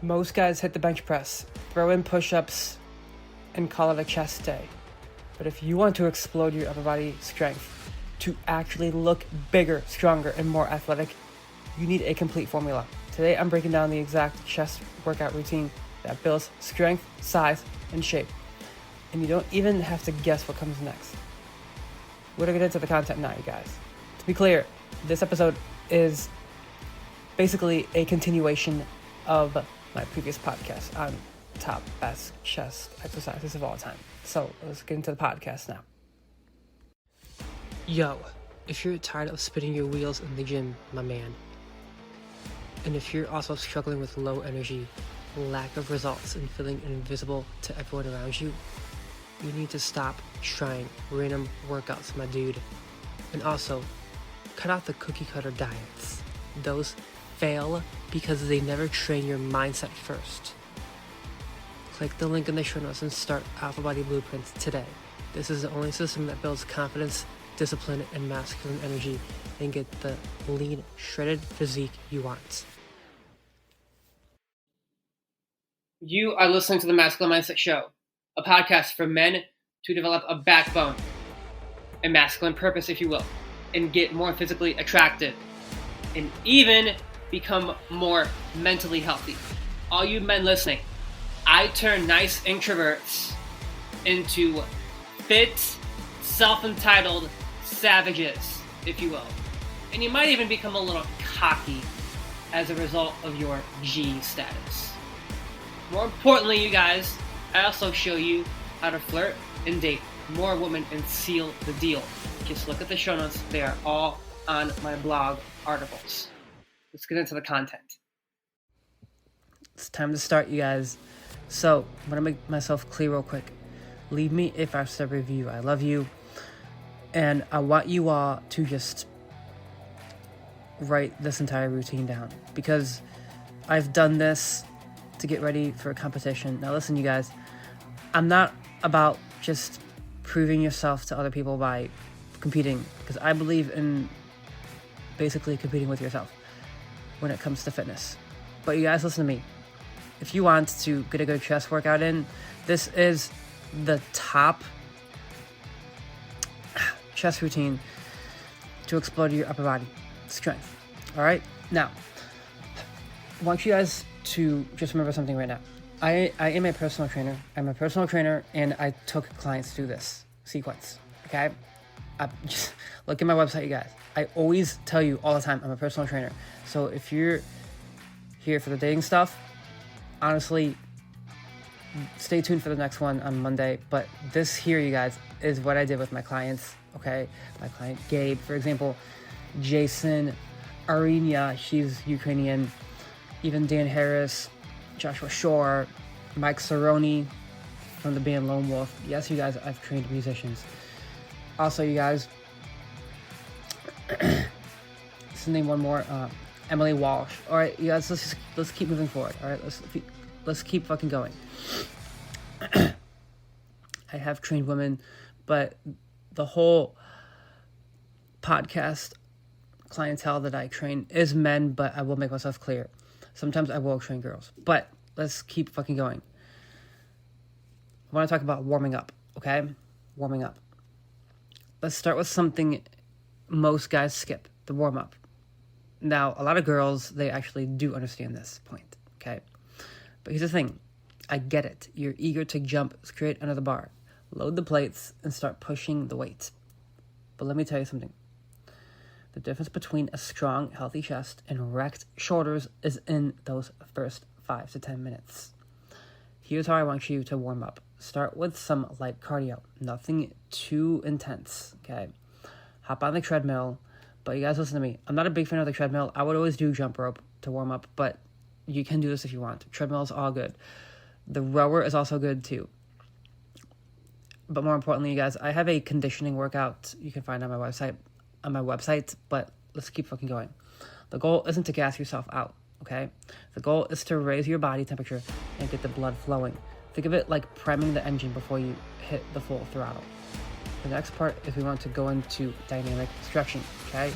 Most guys hit the bench press, throw in push-ups, and call it a chest day. But if you want to explode your upper body strength to actually look bigger, stronger, and more athletic, you need a complete formula. Today, I'm breaking down the exact chest workout routine that builds strength, size, and shape. And you don't even have to guess what comes next. We're gonna get into the content now, you guys. To be clear, this episode is basically a continuation of my previous podcast on top best chest exercises of all time. So let's get into the podcast now. Yo, if you're tired of spinning your wheels in the gym, my man, and if you're also struggling with low energy, lack of results, and feeling invisible to everyone around you, you need to stop trying random workouts, my dude. And also, cut out the cookie cutter diets. Those fail because they never train your mindset first. Click the link in the show notes and start Alpha Body Blueprint today. This is the only system that builds confidence, discipline, and masculine energy, and get the lean, shredded physique you want. You are listening to the Masculine Mindset Show, a podcast for men to develop a backbone, a masculine purpose, if you will, and get more physically attractive, and even become more mentally healthy. All you men listening, I turn nice introverts into fit, self-entitled savages, if you will. And you might even become a little cocky as a result of your G status. More importantly, you guys, I also show you how to flirt and date more women and seal the deal. Just look at the show notes. They are all on my blog articles. Let's get into the content. It's time to start, you guys. So, I'm going to make myself clear real quick. Leave me a 5-star review. I love you. And I want you all to just write this entire routine down, because I've done this to get ready for a competition. Now listen, you guys, I'm not about just proving yourself to other people by competing, because I believe in basically competing with yourself when it comes to fitness. But you guys, listen to me. If you want to get a good chest workout in, this is the top chest routine to explode your upper body strength. All right? Now, I want you guys to just remember something right now. I am a personal trainer. I'm a personal trainer, and I took clients through this sequence, okay? Just look at my website, you guys. I always tell you all the time, I'm a personal trainer. So if you're here for the dating stuff, honestly, stay tuned for the next one on Monday. But this here, you guys, is what I did with my clients, okay? My client Gabe, for example, Jason, Arinia, she's Ukrainian, even Dan Harris, Joshua Shore, Mike Cerrone from the band Lone Wolf. Yes, you guys, I've trained musicians. Also, you guys, let's name one more, Emily Walsh. All right, you guys, let's keep moving forward. All right, let's keep fucking going. I have trained women, but the whole podcast clientele that I train is men, but I will make myself clear. Sometimes I will train girls, but let's keep fucking going. I want to talk about warming up, okay? Warming up. Let's start with something most guys skip, the warm up. Now, a lot of girls, they actually do understand this point, okay? But here's the thing. I get it. You're eager to jump straight under the bar, load the plates, and start pushing the weight. But let me tell you something. The difference between a strong, healthy chest and wrecked shoulders is in those first 5 to 10 minutes. Here's how I want you to warm up. Start with some light cardio. Nothing too intense, okay? Hop on the treadmill. But you guys, listen to me. I'm not a big fan of the treadmill. I would always do jump rope to warm up, but you can do this if you want. Treadmill is all good. The rower is also good too. But more importantly, you guys, I have a conditioning workout you can find on my website, but let's keep fucking going. The goal isn't to gas yourself out, okay? The goal is to raise your body temperature and get the blood flowing. Think of it like priming the engine before you hit the full throttle. The next part is we want to go into dynamic stretching, okay?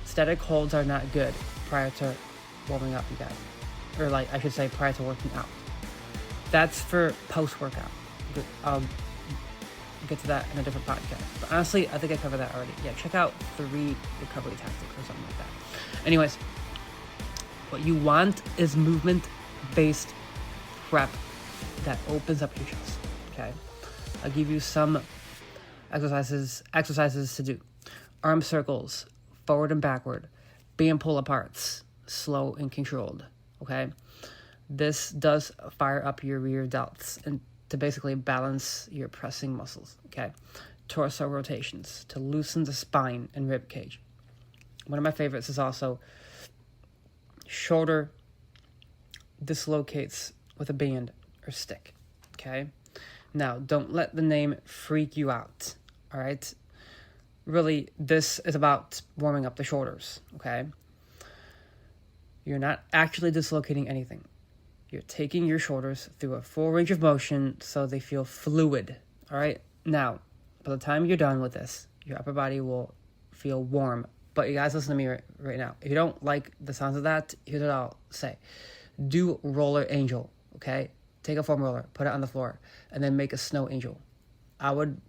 Static holds are not good prior to warming up, you guys. or like I should say prior to working out. That's for post-workout. I'll get to that in a different podcast. But honestly, I think I covered that already. Yeah, check out 3 recovery tactics or something like that. Anyways, what you want is movement-based prep that opens up your chest, okay? I'll give you some exercises to do. Arm circles, forward and backward, band pull-aparts, slow and controlled, okay? This does fire up your rear delts and to basically balance your pressing muscles, okay? Torso rotations to loosen the spine and rib cage. One of my favorites is also shoulder dislocates with a band or stick, okay? Now, don't let the name freak you out, all right? Really, this is about warming up the shoulders, okay? You're not actually dislocating anything. You're taking your shoulders through a full range of motion so they feel fluid, all right? Now, by the time you're done with this, your upper body will feel warm. But you guys listen to me right now. If you don't like the sounds of that, here's what I'll say. Do roller angel, okay? Take a foam roller, put it on the floor, and then make a snow angel. I would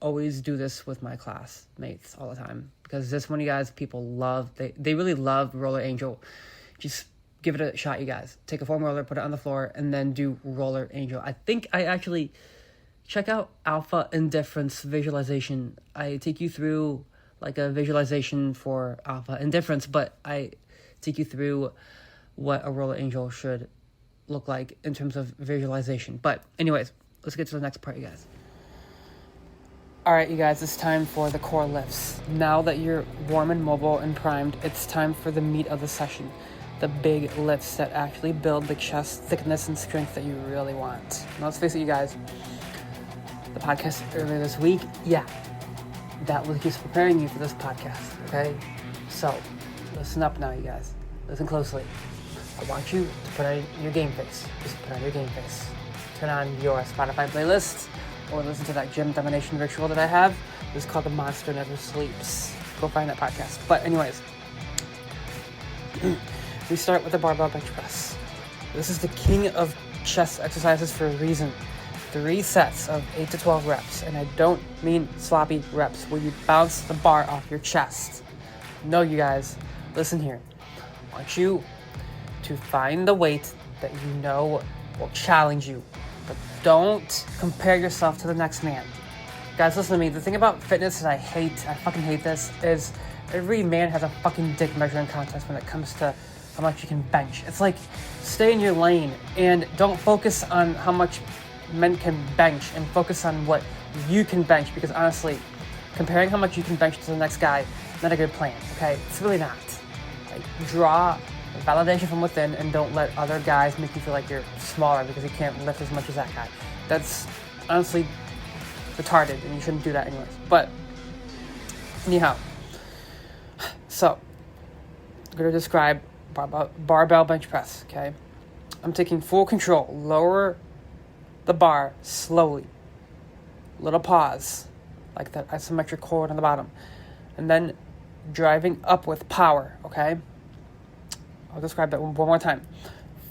always do this with my classmates all the time because this one, you guys, people love. They really love roller angel. Just give it a shot, you guys. Take a foam roller, put it on the floor, and then do roller angel. I think I actually check out Alpha Indifference visualization. I take you through like a visualization for Alpha Indifference, but I take you through what a roller angel should look like in terms of visualization. But anyways, let's get to the next part, you guys. All right, you guys, it's time for the core lifts. Now that you're warm and mobile and primed, it's time for the meat of the session. The big lifts that actually build the chest thickness and strength that you really want. Now, let's face it, you guys, the podcast earlier this week, that was just preparing you for this podcast, okay? So, listen up now, you guys. Listen closely. I want you to put on your game face. Just put on your game face. Turn on your Spotify playlist or listen to that gym domination ritual that I have. It's called The Monster Never Sleeps. Go find that podcast. But anyways, we start with the barbell bench press. This is the king of chest exercises for a reason. 3 sets of 8 to 12 reps, and I don't mean sloppy reps where you bounce the bar off your chest. No, you guys, listen here. I want you to find the weight that you know will challenge you, but don't compare yourself to the next man. Guys, listen to me. The thing about fitness that I fucking hate this, is every man has a fucking dick measuring contest when it comes to how much you can bench. It's like, stay in your lane and don't focus on how much men can bench and focus on what you can bench, because honestly, comparing how much you can bench to the next guy, not a good plan, okay? It's really not. Like, draw validation from within and don't let other guys make you feel like you're smaller because you can't lift as much as that guy. That's honestly retarded and you shouldn't do that anyways. But anyhow, so I'm going to describe barbell bench press, okay? I'm taking full control. Lower the bar slowly. Little pause, like that isometric cord on the bottom. And then driving up with power, okay? I'll describe that one more time.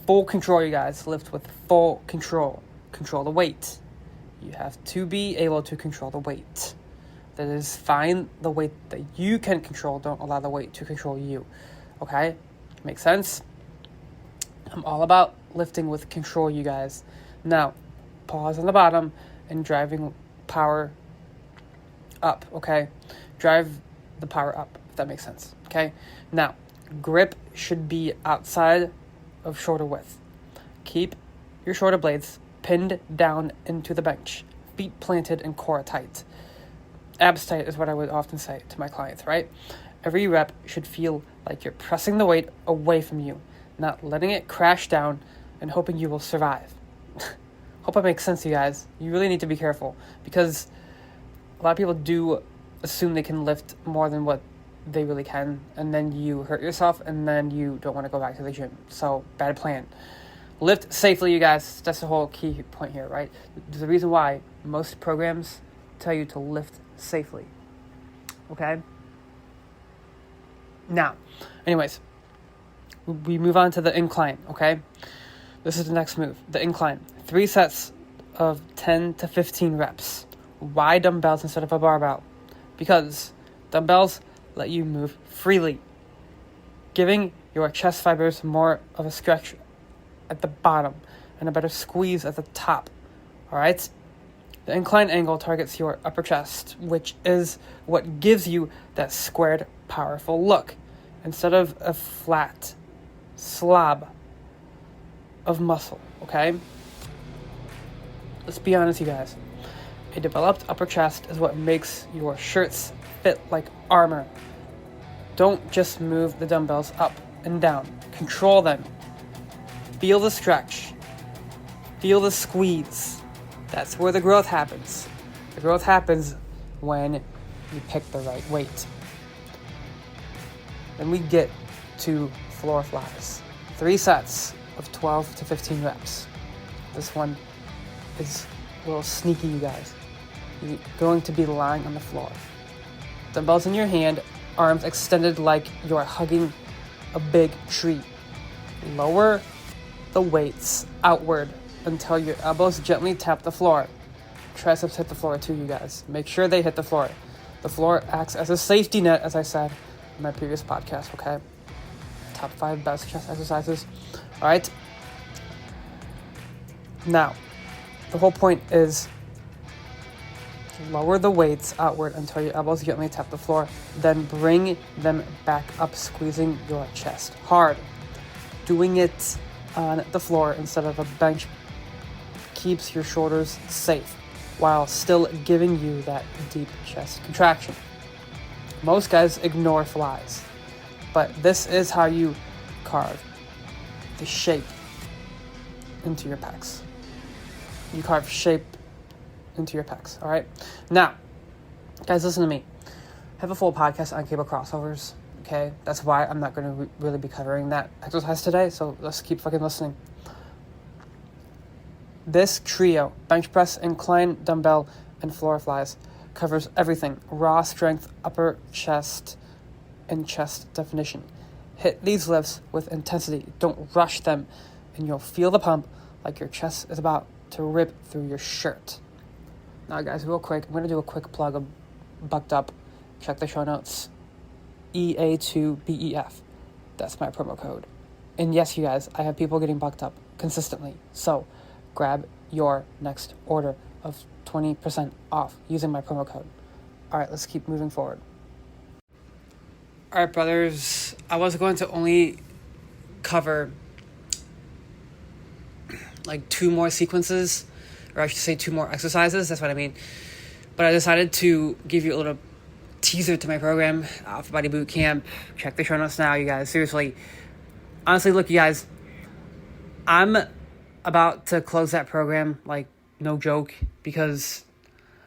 Full control, you guys. Lift with full control. Control the weight. You have to be able to control the weight. That is, find the weight that you can control. Don't allow the weight to control you. Okay? Make sense? I'm all about lifting with control, you guys. Now, pause on the bottom and driving power up, okay? Drive the power up, if that makes sense, okay? Now, grip should be outside of shoulder width. Keep your shoulder blades pinned down into the bench. Feet planted and core tight. Abs tight is what I would often say to my clients, right? Every rep should feel like you're pressing the weight away from you, not letting it crash down and hoping you will survive. Hope that makes sense, you guys. You really need to be careful because a lot of people do assume they can lift more than what they really can, and then you hurt yourself, and then you don't want to go back to the gym. So, bad plan. Lift safely, you guys. That's the whole key point here, right? There's a reason why most programs tell you to lift safely. Okay? Now, anyways, we move on to the incline, okay? This is the next move, the incline. 3 sets of 10 to 15 reps. Why dumbbells instead of a barbell? Because dumbbells let you move freely, giving your chest fibers more of a stretch at the bottom and a better squeeze at the top, all right? The incline angle targets your upper chest, which is what gives you that squared, powerful look, instead of a flat slob of muscle, okay? Let's be honest, you guys. A developed upper chest is what makes your shirts fit like armor. Don't just move the dumbbells up and down. Control them. Feel the stretch. Feel the squeeze. That's where the growth happens. The growth happens when you pick the right weight. Then we get to floor flies. 3 sets of 12 to 15 reps. This one is a little sneaky, you guys. You're going to be lying on the floor. Dumbbells in your hand, arms extended like you're hugging a big tree. Lower the weights outward until your elbows gently tap the floor. Triceps hit the floor too, you guys. Make sure they hit the floor. The floor acts as a safety net, as I said in my previous podcast, okay? Top 5 best chest exercises. All right? Now, the whole point is lower the weights outward until your elbows gently tap the floor. Then bring them back up, squeezing your chest hard. Doing it on the floor instead of a bench keeps your shoulders safe while still giving you that deep chest contraction. Most guys ignore flies, but this is how you carve the shape into your pecs. You carve shape into your pecs, all right? Now, guys, listen to me. I have a full podcast on cable crossovers, okay? That's why I'm not going to really be covering that exercise today, so let's keep fucking listening. This trio, bench press, incline, dumbbell, and floor flies, covers everything. Raw strength, upper chest, and chest definition. Hit these lifts with intensity. Don't rush them, and you'll feel the pump like your chest is about to rip through your shirt. Now, guys, real quick, I'm going to do a quick plug of Bucked Up. Check the show notes. EA2BEF. That's my promo code. And yes, you guys, I have people getting bucked up consistently. So grab your next order of 20% off using my promo code. All right, let's keep moving forward. All right, brothers, I was going to only cover like 2 more sequences, or I should say 2 more exercises. That's what I mean. But I decided to give you a little teaser to my program, Alpha Body Bootcamp. Check the show notes now, you guys. Seriously. Honestly, look, you guys, I'm about to close that program, like, no joke, because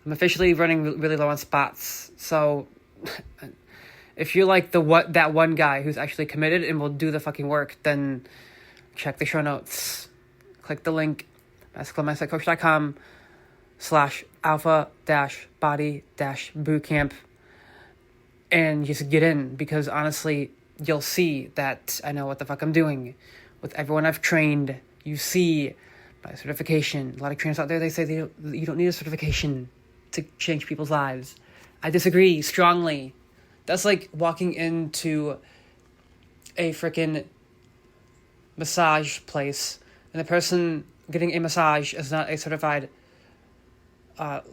I'm officially running really low on spots. So if you're like that one guy who's actually committed and will do the fucking work, then check the show notes. Click the link, masterclassmindsetcoach.com/alpha-body-bootcamp, and just get in, because honestly, you'll see that I know what the fuck I'm doing. With everyone I've trained, you see my certification. A lot of trainers out there, they say you don't need a certification to change people's lives. I disagree strongly. That's like walking into a freaking massage place and the person getting a massage is not a certified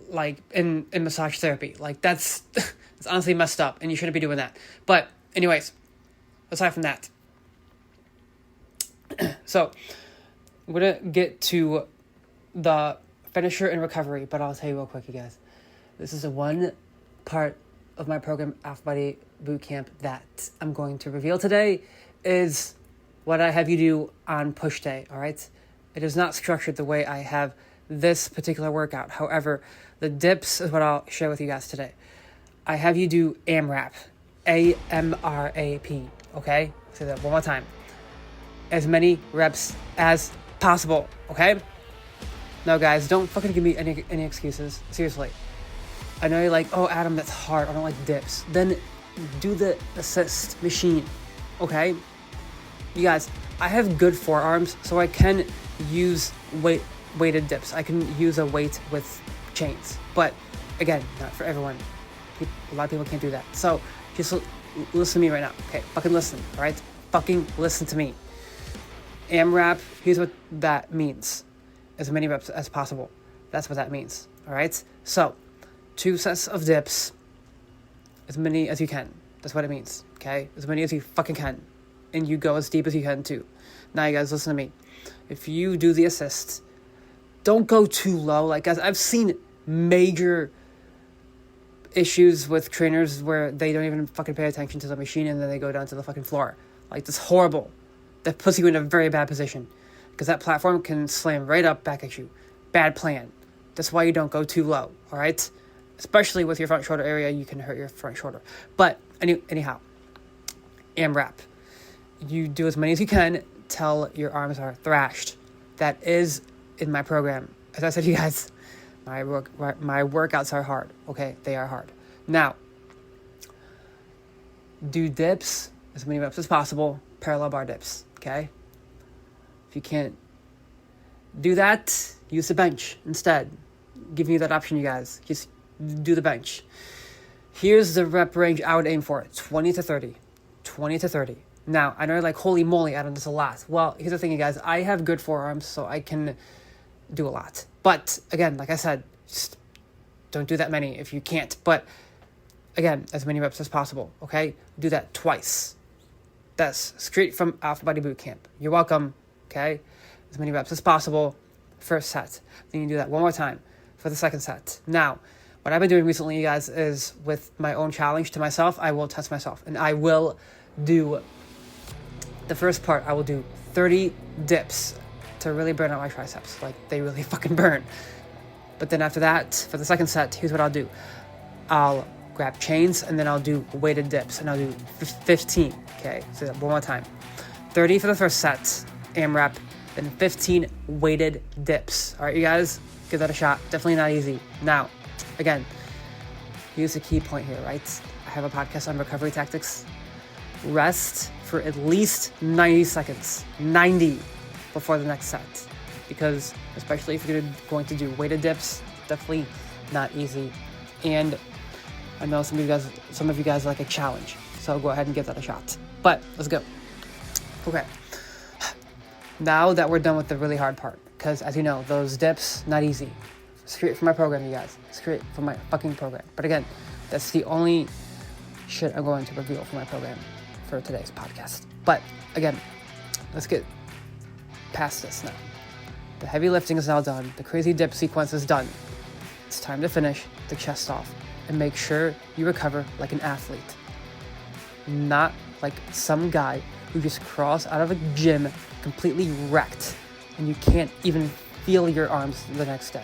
like in massage therapy. Like that's it's honestly messed up, and you shouldn't be doing that. But anyways, aside from that, so I'm gonna get to the finisher and recovery, but I'll tell you real quick, you guys. This is the one part of my program, Alpha Body Bootcamp, that I'm going to reveal today is what I have you do on push day, all right? It is not structured the way I have this particular workout. However, the dips is what I'll share with you guys today. I have you do AMRAP, AMRAP, okay? Say that one more time. As many reps as possible, okay? No, guys, don't fucking give me any excuses. Seriously. I know you're like, oh, Adam, that's hard. I don't like dips. Then do the assist machine, okay? You guys, I have good forearms, so I can use weighted dips. I can use a weight with chains. But again, not for everyone. A lot of people can't do that. So just listen to me right now. Okay, fucking listen, all right? Fucking listen to me. AMRAP, here's what that means. As many reps as possible. That's what that means, all right? So 2 sets of dips, as many as you can. That's what it means, okay? As many as you fucking can. And you go as deep as you can too. Now you guys, listen to me. If you do the assist, don't go too low. Like, guys, I've seen major issues with trainers where they don't even fucking pay attention to the machine and then they go down to the fucking floor. Like, that's horrible. That puts you in a very bad position because that platform can slam right up back at you. Bad plan. That's why you don't go too low, all right? Especially with your front shoulder area, you can hurt your front shoulder. But anyhow, AMRAP. You do as many as you can till your arms are thrashed. That is in my program. As I said to you guys, my workouts are hard, okay? They are hard. Now, do dips, as many reps as possible, parallel bar dips, okay? If you can't do that, use the bench instead. Giving you that option, you guys. Just do the bench. Here's the rep range I would aim for. 20 to 30. 20 to 30. Now, I know you're like, holy moly, Adam, this is a lot. Well, here's the thing, you guys. I have good forearms, so I can do a lot. But, again, like I said, just don't do that many if you can't. But, again, as many reps as possible, okay? Do that twice. That's straight from Alpha Body Bootcamp. You're welcome, okay? As many reps as possible, first set. Then you do that one more time for the second set. Now, what I've been doing recently, you guys, is with my own challenge to myself, I will test myself. And I will do, the first part, I will do 30 dips to really burn out my triceps. Like, they really fucking burn. But then after that, for the second set, here's what I'll do. I'll grab chains, and then I'll do weighted dips, and I'll do 15, okay? So one more time. 30 for the first set, AMRAP, then 15 weighted dips. All right, you guys, give that a shot. Definitely not easy. Now, again, here's the key point here, right? I have a podcast on recovery tactics. Rest for at least 90 seconds. 90 before the next set. Because, especially if you're going to do weighted dips, definitely not easy. And I know some of you guys like a challenge. So go ahead and give that a shot. But, let's go. Okay. Now that we're done with the really hard part. Because, as you know, those dips, not easy. Straight from my program, you guys. Straight from my fucking program. But again, that's the only shit I'm going to reveal from my program for today's podcast. But again, let's get past this now. The heavy lifting is now done. The crazy dip sequence is done. It's time to finish the chest off and make sure you recover like an athlete. Not like some guy who just crawls out of a gym completely wrecked and you can't even feel your arms the next day.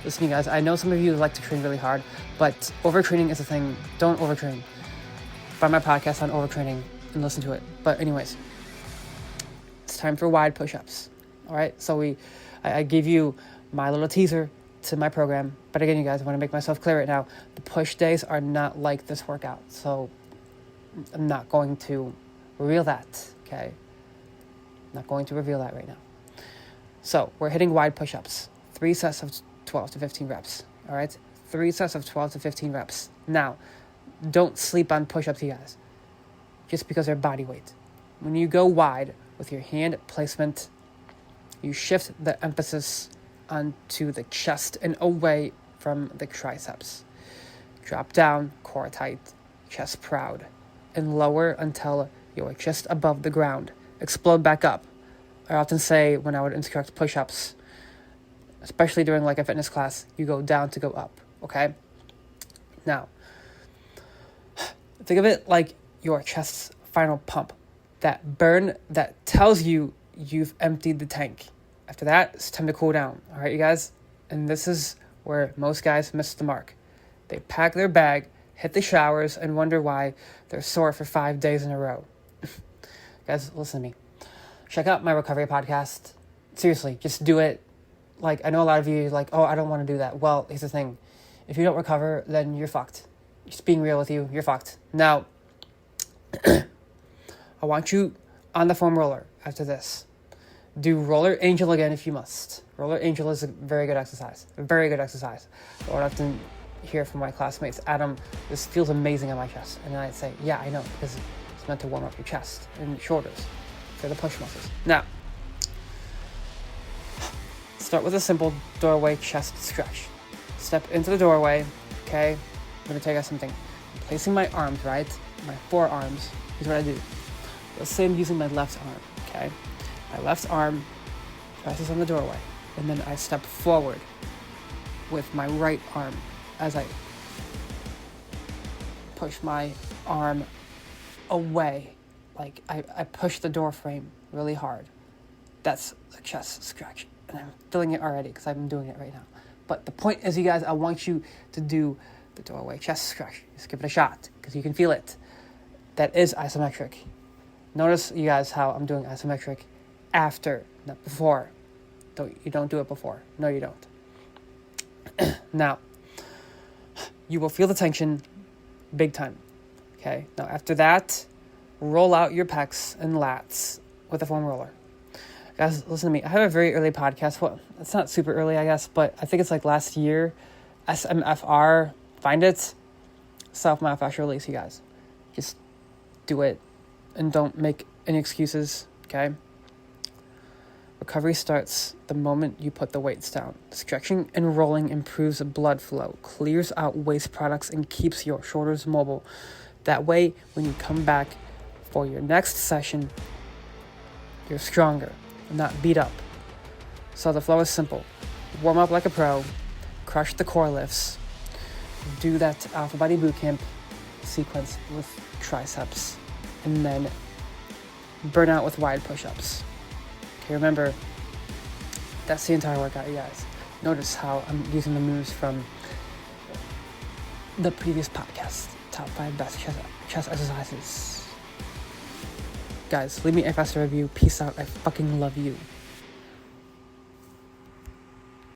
Listen, you guys, I know some of you like to train really hard, but overtraining is a thing. Don't overtrain. Find my podcast on overtraining and listen to it. But anyways, it's time for wide push-ups. All right, so I gave you my little teaser to my program. But again, you guys, I want to make myself clear right now. The push days are not like this workout. So I'm not going to reveal that, okay? I'm not going to reveal that right now. So we're hitting wide push-ups. 3 sets of 12 to 15 reps, all right? 3 sets of 12 to 15 reps. Now, don't sleep on push-ups, you guys, just because they're body weight. When you go wide with your hand placement, you shift the emphasis onto the chest and away from the triceps. Drop down, core tight, chest proud, and lower until you're just above the ground. Explode back up. I often say when I would instruct push-ups, especially during like a fitness class, you go down to go up, okay? Now, think of it like your chest's final pump. That burn that tells you you've emptied the tank. After that, it's time to cool down, all right, you guys? And this is where most guys miss the mark. They pack their bag, hit the showers, and wonder why they're sore for 5 days in a row. Guys, listen to me. Check out my recovery podcast. Seriously, just do it. Like, I know a lot of you are like, oh, I don't want to do that. Well, here's the thing. If you don't recover, then you're fucked. Just being real with you, you're fucked. Now, I want you on the foam roller after this. Do roller angel again if you must. Roller angel is a very good exercise. A very good exercise. I would often hear from my classmates, Adam, this feels amazing on my chest. And I'd say, yeah, I know, because it's meant to warm up your chest and shoulders for the push muscles. Now, start with a simple doorway chest stretch. Step into the doorway, okay? I'm going to tell you guys something. I'm placing my arms, right? My forearms. Here's what I do. Let's say I'm using my left arm, okay? My left arm presses on the doorway, and then I step forward with my right arm as I push my arm away. Like I push the door frame really hard. That's a chest stretch. And I'm feeling it already because I'm doing it right now. But the point is, you guys, I want you to do the doorway chest stretch. Just give it a shot because you can feel it. That is isometric. Notice, you guys, how I'm doing isometric after, not before. You don't do it before. No, you don't. Now, you will feel the tension big time. Okay? Now, after that, roll out your pecs and lats with a foam roller. Guys, listen to me. I have a very early podcast. Well, it's not super early, I guess, but I think it's like last year. SMFR, find it. Self-myofascial release, you guys. Just do it and don't make any excuses, okay? Recovery starts the moment you put the weights down. Stretching and rolling improves blood flow, clears out waste products, and keeps your shoulders mobile. That way, when you come back for your next session, you're stronger, not beat up. So the flow is simple. Warm up like a pro, crush the core lifts, do that Alpha Body Bootcamp sequence with triceps, and then burn out with wide push-ups. Okay, remember, that's the entire workout, you guys. Notice how I'm using the moves from the previous podcast. Top 5 best chest exercises. Guys, leave me a 5-star review. Peace out. I fucking love you.